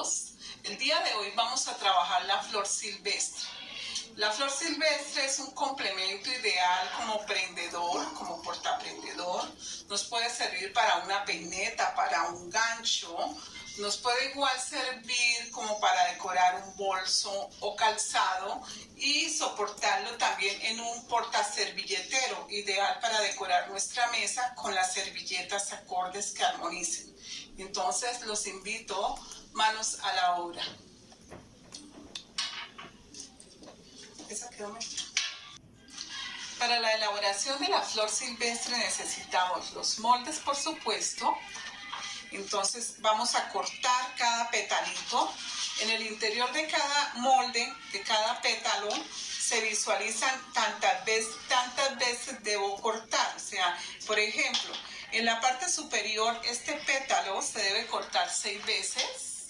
todos. El día de hoy vamos a trabajar la flor silvestre. La flor silvestre es un complemento ideal como prendedor, como portaprendedor. Nos puede servir para una peineta, para un gancho. Nos puede igual servir como para decorar un bolso o calzado y soportarlo también en un portaservilletero, ideal para decorar nuestra mesa con las servilletas acordes que armonicen. Entonces los invito, manos a la obra. Esa quedó mejor. Para la elaboración de la flor silvestre necesitamos los moldes, por supuesto. Entonces vamos a cortar cada petalito. En el interior de cada molde, de cada pétalo, se visualizan tantas veces debo cortar. O sea, por ejemplo, en la parte superior este pétalo se debe cortar 6 veces.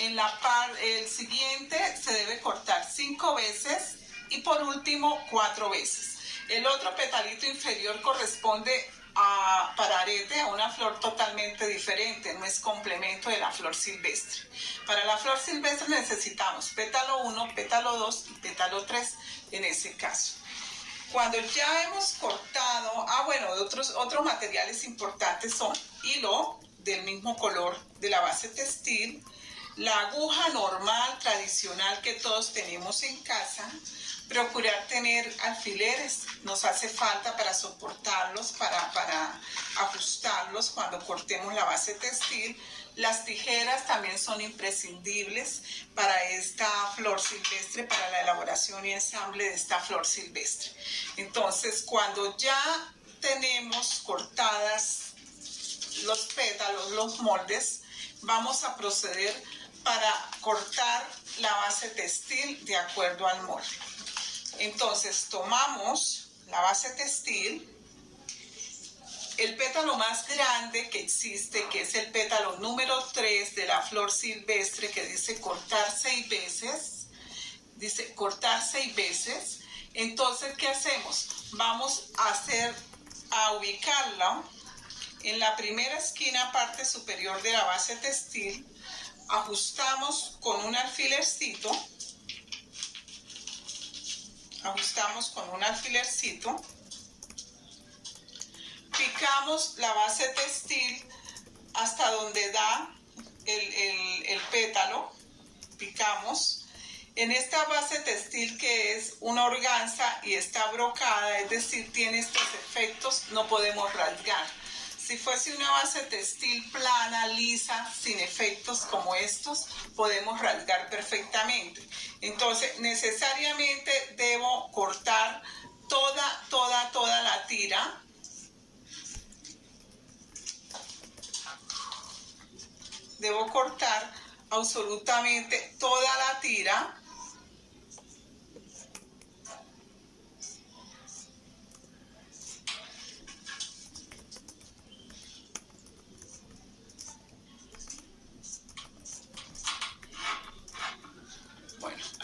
El siguiente se debe cortar 5 veces. Y por último, 4 veces. El otro petalito inferior corresponde para arete a una flor totalmente diferente, no es complemento de la flor silvestre. Para la flor silvestre necesitamos pétalo 1, pétalo 2 y pétalo 3 en ese caso. Cuando ya hemos cortado, otros materiales importantes son hilo del mismo color de la base textil, la aguja normal, tradicional que todos tenemos en casa. Procurar tener alfileres, nos hace falta para soportarlos, para ajustarlos cuando cortemos la base textil. Las tijeras también son imprescindibles para esta flor silvestre, para la elaboración y ensamble de esta flor silvestre. Entonces, cuando ya tenemos cortadas los pétalos, los moldes, vamos a proceder para cortar la base textil de acuerdo al molde. Entonces tomamos la base textil, el pétalo más grande que existe, que es el pétalo número 3 de la flor silvestre, que dice cortar 6 veces, entonces ¿qué hacemos? Vamos a ubicarlo en la primera esquina, parte superior de la base textil, ajustamos con un alfilercito, picamos la base textil hasta donde da el pétalo, picamos. En esta base textil, que es una organza y está brocada, es decir, tiene estos efectos, no podemos rasgar. Si fuese una base textil plana, lisa, sin efectos como estos, podemos rasgar perfectamente. Entonces, necesariamente debo cortar toda la tira. Debo cortar absolutamente toda la tira.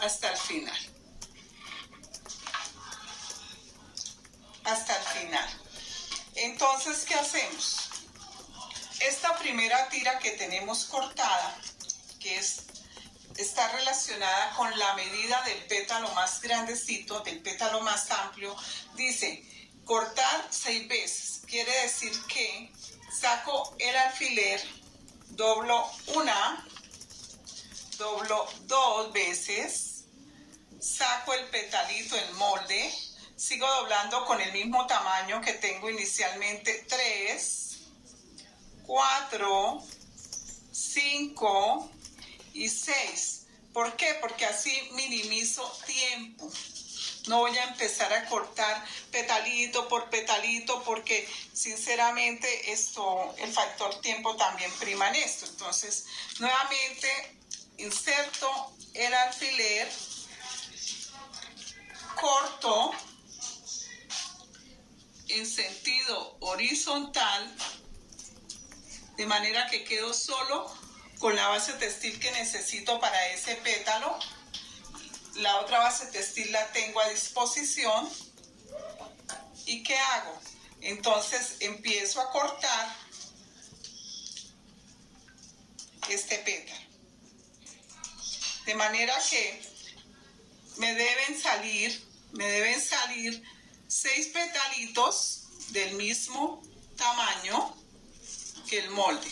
Hasta el final. Entonces, ¿qué hacemos? Esta primera tira que tenemos cortada, que está relacionada con la medida del pétalo más grandecito, del pétalo más amplio, dice cortar 6 veces. Quiere decir que saco el alfiler, doblo una, doblo 2 veces, saco el petalito, el molde, sigo doblando con el mismo tamaño que tengo inicialmente, 3, 4, 5 y 6. ¿Por qué? Porque así minimizo tiempo. No voy a empezar a cortar petalito por petalito porque sinceramente el factor tiempo también prima en esto. Entonces, nuevamente inserto el alfiler, corto en sentido horizontal, de manera que quedo solo con la base textil que necesito para ese pétalo. La otra base textil la tengo a disposición. ¿Y qué hago? Entonces empiezo a cortar este pétalo. De manera que me deben salir 6 petalitos del mismo tamaño que el molde.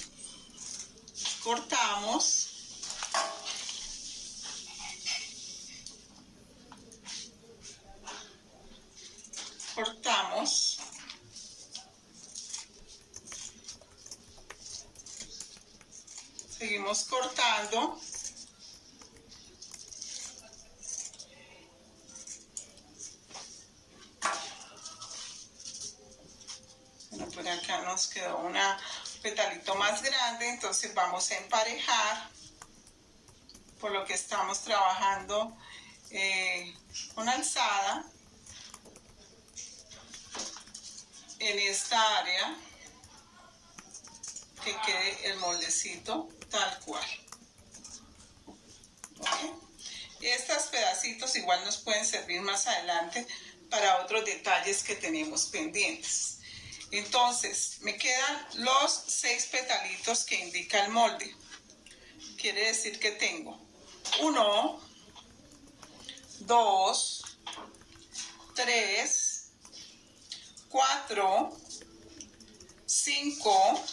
Cortamos. Seguimos cortando. Bueno, por acá nos quedó un petalito más grande, entonces vamos a emparejar, por lo que estamos trabajando con alzada en esta área, que quede el moldecito tal cual. ¿Okay? Estos pedacitos igual nos pueden servir más adelante para otros detalles que tenemos pendientes. Entonces, me quedan los 6 petalitos que indica el molde. Quiere decir que tengo 1, 2, 3, 4, 5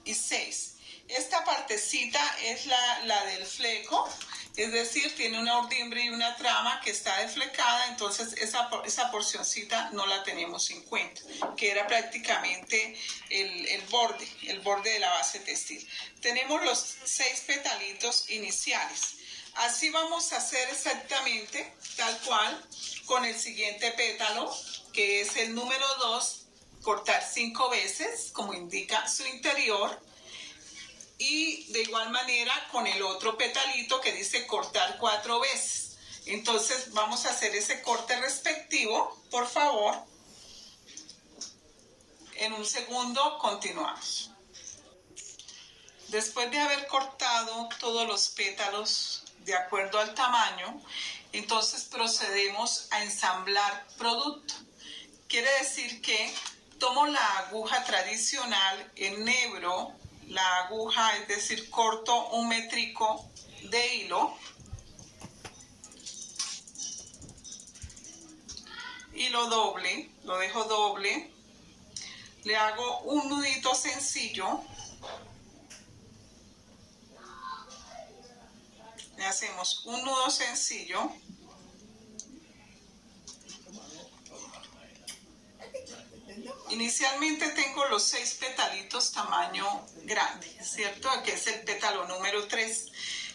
y 6. Esta partecita es la del fleco, es decir, tiene una urdimbre y una trama que está deflecada, entonces esa porcioncita no la tenemos en cuenta, que era prácticamente el borde de la base textil. Tenemos los 6 petalitos iniciales. Así vamos a hacer exactamente, tal cual, con el siguiente pétalo, que es el número 2, cortar 5 veces, como indica su interior. Y de igual manera con el otro petalito que dice cortar 4 veces. Entonces vamos a hacer ese corte respectivo, por favor. En un segundo continuamos. Después de haber cortado todos los pétalos de acuerdo al tamaño, entonces procedemos a ensamblar producto. Quiere decir que tomo la aguja tradicional, enhebro la aguja, es decir, corto un métrico de hilo y lo dejo doble, le hago un nudito sencillo, le hacemos un nudo sencillo, inicialmente tengo los 6 petalitos tamaño grande, ¿cierto? Aquí es el pétalo número 3.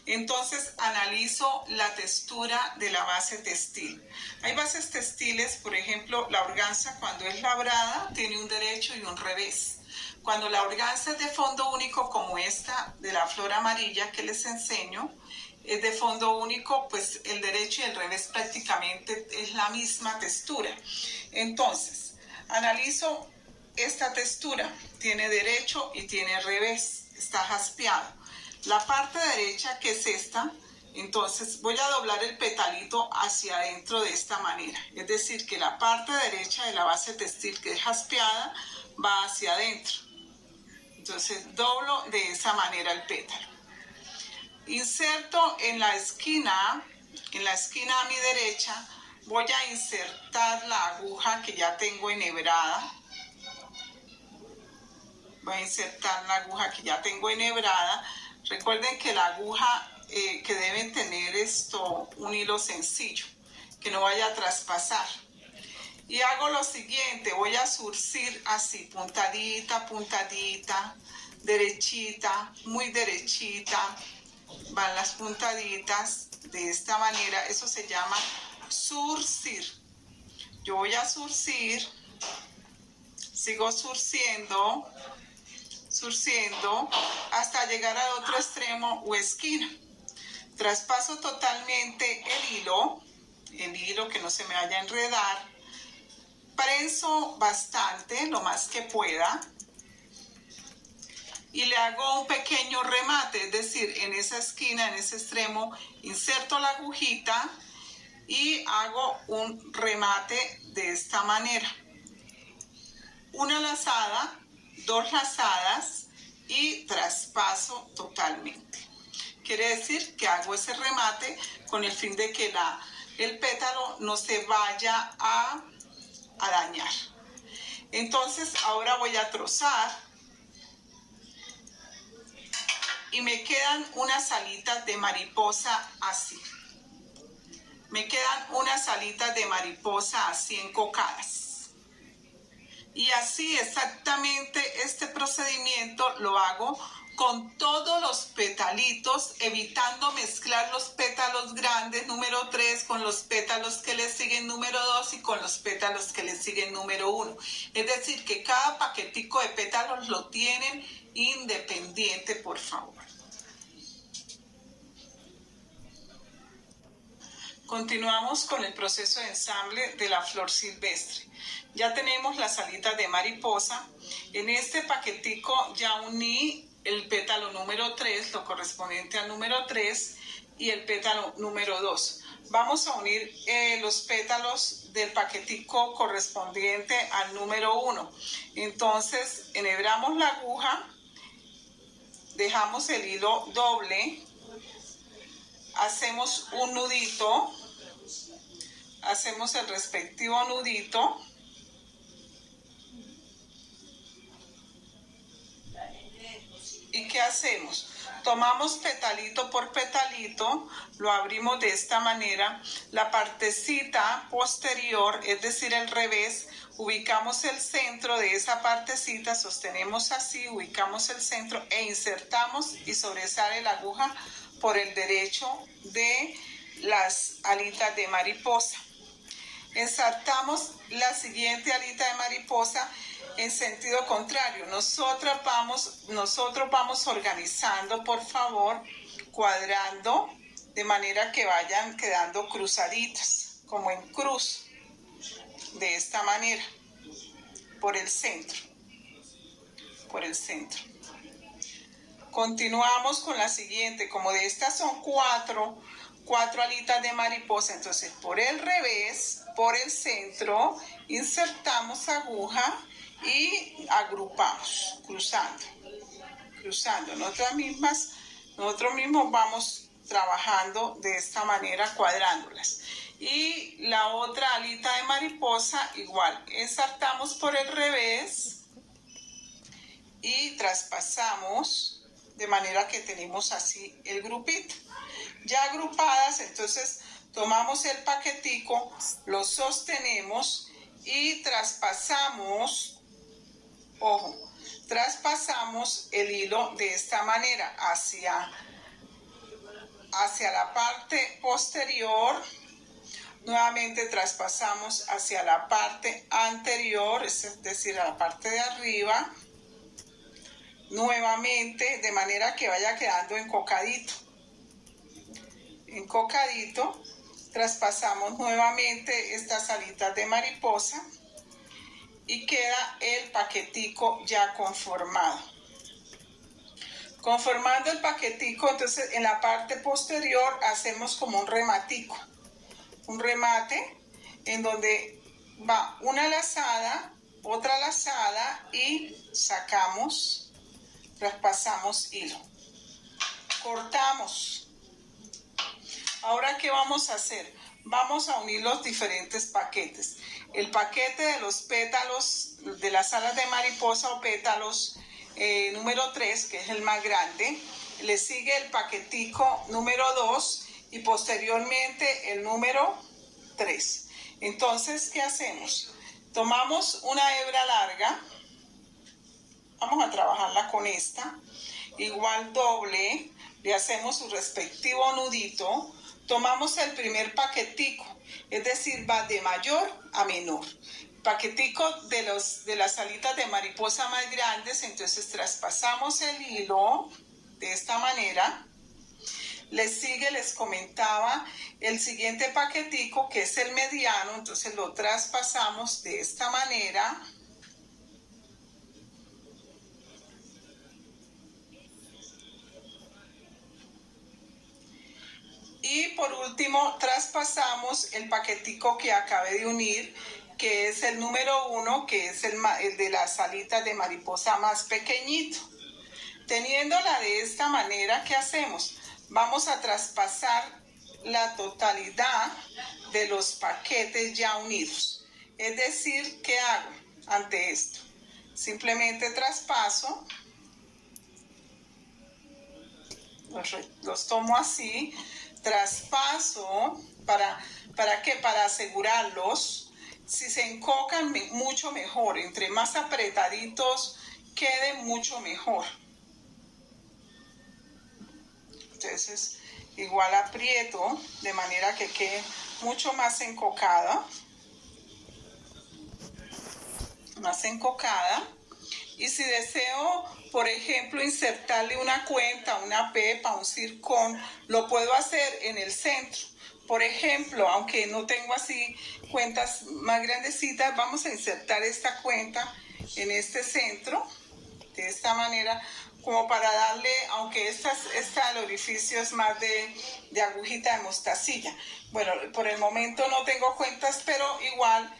Entonces analizo la textura de la base textil. Hay bases textiles, por ejemplo, la organza cuando es labrada tiene un derecho y un revés. Cuando la organza es de fondo único como esta de la flor amarilla que les enseño, es de fondo único, pues el derecho y el revés prácticamente es la misma textura. Entonces, analizo esta textura, tiene derecho y tiene revés, está jaspeado. La parte derecha, que es esta, entonces voy a doblar el petalito hacia adentro de esta manera. Es decir, que la parte derecha de la base textil que es jaspeada va hacia adentro. Entonces doblo de esa manera el pétalo. Inserto en la esquina a mi derecha, voy a insertar la aguja que ya tengo enhebrada. Voy a insertar la aguja que ya tengo enhebrada. Recuerden que la aguja que deben tener un hilo sencillo, que no vaya a traspasar. Y hago lo siguiente, voy a zurcir así, puntadita, puntadita, derechita, muy derechita. Van las puntaditas de esta manera, eso se llama zurcir. Yo voy a zurcir, sigo zurciendo hasta llegar al otro extremo o esquina. Traspaso totalmente el hilo que no se me vaya a enredar, prenso bastante, lo más que pueda, y le hago un pequeño remate, es decir, en esa esquina, en ese extremo, inserto la agujita y hago un remate de esta manera. Una lazada, 2 lazadas y traspaso totalmente. Quiere decir que hago ese remate con el fin de que el pétalo no se vaya a dañar. Entonces ahora voy a trozar y me quedan unas alitas de mariposa así. Me quedan unas alitas de mariposa así encocadas. Y así exactamente este procedimiento lo hago con todos los petalitos, evitando mezclar los pétalos grandes número 3 con los pétalos que le siguen número 2 y con los pétalos que le siguen número 1. Es decir, que cada paquetico de pétalos lo tienen independiente, por favor. Continuamos con el proceso de ensamble de la flor silvestre. Ya tenemos las alitas de mariposa. En este paquetico ya uní el pétalo número 3, lo correspondiente al número 3, y el pétalo número 2. Vamos a unir los pétalos del paquetico correspondiente al número 1. Entonces, enhebramos la aguja, dejamos el hilo doble, hacemos un nudito, hacemos el respectivo nudito, ¿y qué hacemos? Tomamos petalito por petalito, lo abrimos de esta manera, la partecita posterior, es decir, el revés, ubicamos el centro de esa partecita, sostenemos así, ubicamos el centro e insertamos y sobresale la aguja por el derecho de las alitas de mariposa. Ensartamos la siguiente alita de mariposa en sentido contrario. Nosotros vamos organizando, por favor, cuadrando, de manera que vayan quedando cruzaditas, como en cruz, de esta manera, por el centro. Continuamos con la siguiente, como de estas son cuatro alitas de mariposa, entonces por el revés, por el centro, insertamos aguja y agrupamos, cruzando. Nosotros mismos vamos trabajando de esta manera, cuadrándolas. Y la otra alita de mariposa igual, insertamos por el revés y traspasamos, de manera que tenemos así el grupito. Ya agrupadas, entonces tomamos el paquetico, lo sostenemos y traspasamos, ojo, traspasamos el hilo de esta manera hacia la parte posterior. Nuevamente traspasamos hacia la parte anterior, es decir, a la parte de arriba. Nuevamente, de manera que vaya quedando encocadito, traspasamos nuevamente estas alitas de mariposa y queda el paquetico ya conformado. Conformando el paquetico, entonces en la parte posterior hacemos como un remate en donde va una lazada, otra lazada y sacamos, traspasamos hilo, cortamos. Ahora, ¿qué vamos a hacer? Vamos a unir los diferentes paquetes. El paquete de los pétalos de las alas de mariposa o pétalos número 3, que es el más grande, le sigue el paquetico número 2 y posteriormente el número 3. Entonces, ¿qué hacemos? Tomamos una hebra larga, vamos a trabajarla con esta, igual doble, le hacemos su respectivo nudito, tomamos el primer paquetico, es decir, va de mayor a menor. Paquetico de las alitas de mariposa más grandes, entonces traspasamos el hilo de esta manera. Les sigue, les comentaba, el siguiente paquetico, que es el mediano, entonces lo traspasamos de esta manera. Y por último, traspasamos el paquetico que acabé de unir, que es el número 1, que es el de las alitas de mariposa más pequeñito. Teniéndola de esta manera, ¿qué hacemos? vamos a traspasar la totalidad de los paquetes ya unidos. Es decir, ¿qué hago ante esto? Simplemente traspaso, los tomo así, traspaso, ¿para qué? Para asegurarlos. Si se encocan, mucho mejor. Entre más apretaditos queden, mucho mejor. Entonces, igual aprieto de manera que quede mucho más encocada. Y si deseo, por ejemplo, insertarle una cuenta, una pepa, un circón, lo puedo hacer en el centro. Por ejemplo, aunque no tengo así cuentas más grandecitas, vamos a insertar esta cuenta en este centro, de esta manera, como para darle, aunque el orificio es más de agujita de mostacilla. Bueno, por el momento no tengo cuentas, pero igual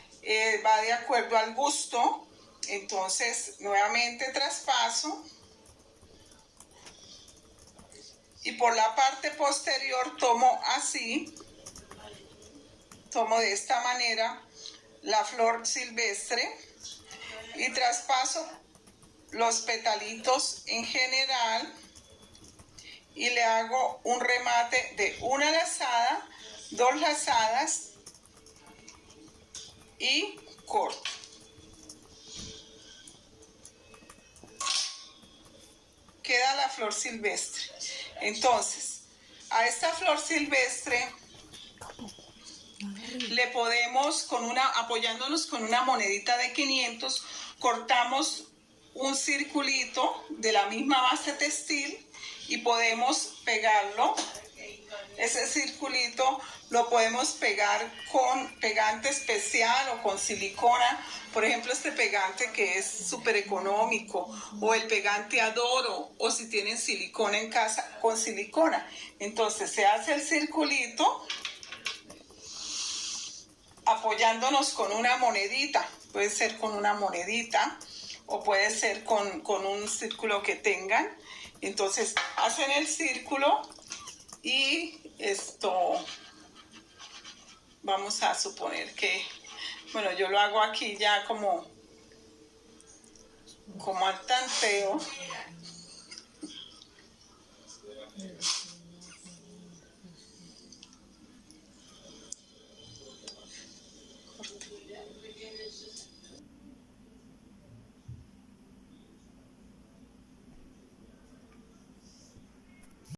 va de acuerdo al gusto. Entonces, nuevamente traspaso. Y por la parte posterior tomo así, tomo de esta manera la flor silvestre y traspaso los petalitos en general y le hago un remate de una lazada, 2 lazadas y corto. Queda la flor silvestre. Entonces, a esta flor silvestre le podemos, apoyándonos con una monedita de 500, cortamos un circulito de la misma base textil y podemos pegarlo. Ese circulito lo podemos pegar con pegante especial o con silicona. Por ejemplo, este pegante que es súper económico, o el pegante Adoro, o si tienen silicona en casa, con silicona. Entonces se hace el circulito apoyándonos con una monedita. Puede ser con una monedita o puede ser con un círculo que tengan. Entonces hacen el círculo y esto, vamos a suponer que, bueno, yo lo hago aquí ya como al tanteo.